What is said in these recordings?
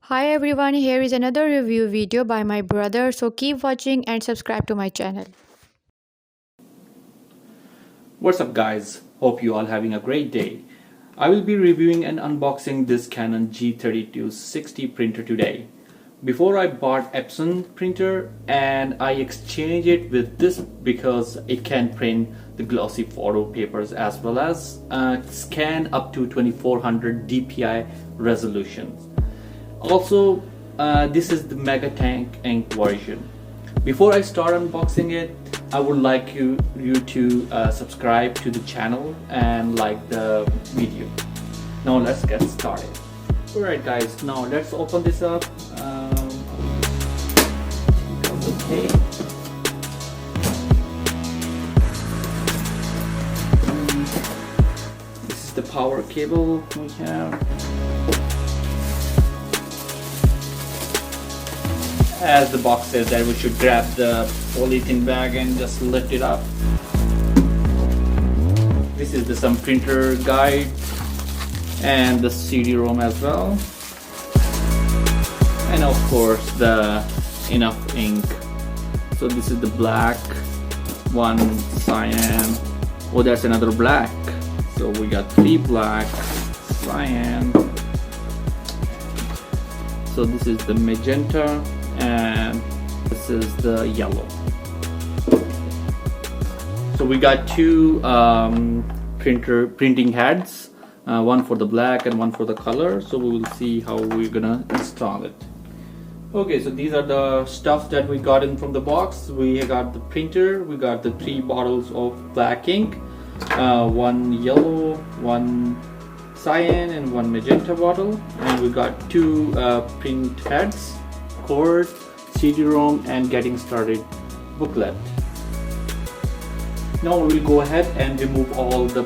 Hi everyone, here is another review video by my brother, so keep watching and subscribe to my channel. What's up guys, hope you all having a great day. I will be reviewing and unboxing this Canon G3260 printer today. Before I bought Epson printer and I exchanged it with this because it can print the glossy photo papers as well as scan up to 2400 dpi resolutions. Also, this is the Mega Tank ink version. Before I start unboxing it, I would like you to subscribe to the channel and like the video. Now let's get started. Alright guys, now let's open this up. Okay. This is the power cable we have. As the box says that we should grab the polythene bag and just lift it up. This is the some printer guide and the CD-ROM as well, and of course the enough ink. So this is the black one, cyan. Oh, that's another black. So we got 3 black, cyan. So this is the magenta and this is the yellow. So we got 2 printing heads, one for the black and one for the color. So we will see how we're gonna install it. Okay, so these are the stuff that we got in from the box. We got the printer, we got the 3 bottles of black ink, 1 yellow, 1 cyan and 1 magenta bottle, and we got 2 print heads, cord, CD-ROM and getting started booklet. Now we will go ahead and remove all the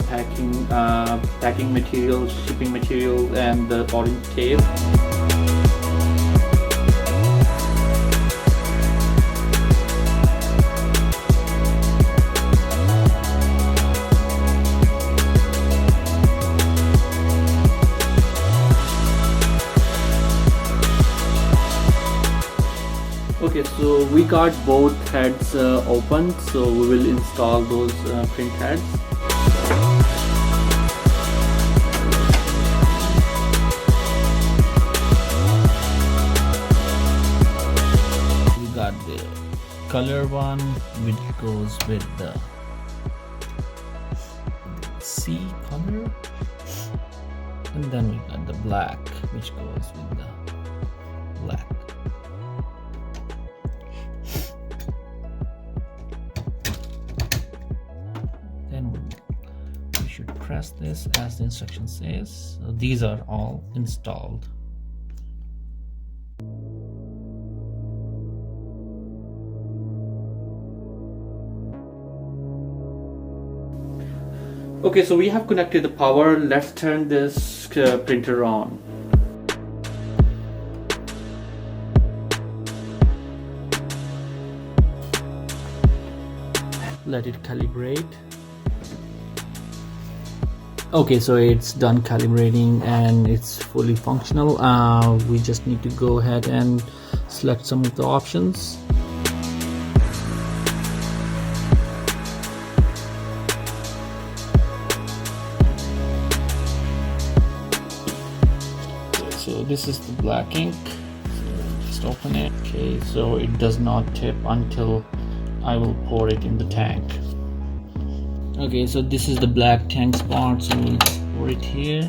packing material, shipping material and the orange tape. Okay, so we got both heads open, so we will install those print heads. We got the color one which goes with the C color, and then we got the black which goes with the black. Should press this as the instruction says. So these are all installed. Okay, so we have connected the power. Let's turn this printer on. Let it calibrate. Okay, so it's done calibrating and it's fully functional. We just need to go ahead and select some of the options. So this is the black ink. So just open it. Okay, so it does not tip until I will pour it in the tank. Okay, so this is the black tank spot, so we'll pour it here.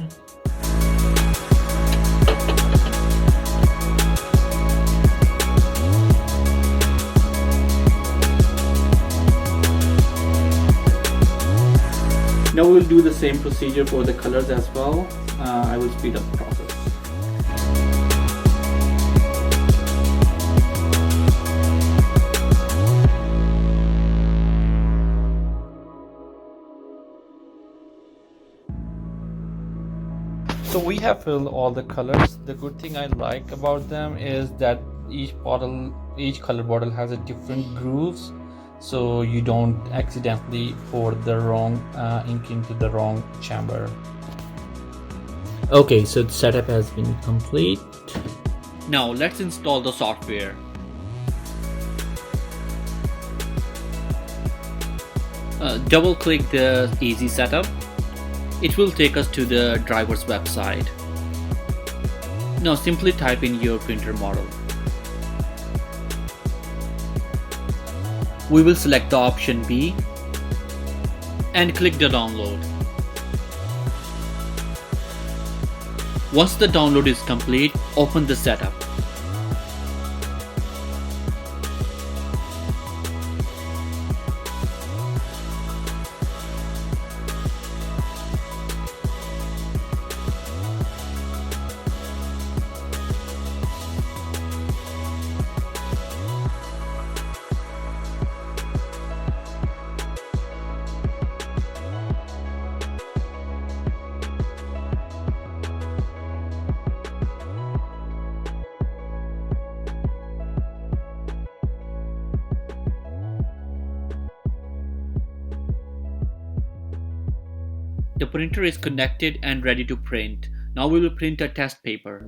Now we'll do the same procedure for the colors as well. I will speed up the process. So we have filled all the colors. The good thing I like about them is that each color bottle has a different grooves, so you don't accidentally pour the wrong ink into the wrong chamber. Okay, so the setup has been complete. Now let's install the software. Double click the Easy Setup. It will take us to the driver's website. Now simply type in your printer model. We will select the option B and click the download. Once the download is complete, open the setup. The printer is connected and ready to print. Now we will print a test paper.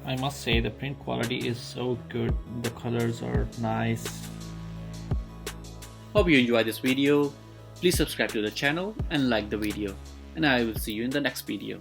I must say the print quality is so good. The colors are nice. Hope you enjoyed this video. Please subscribe to the channel and like the video. And I will see you in the next video.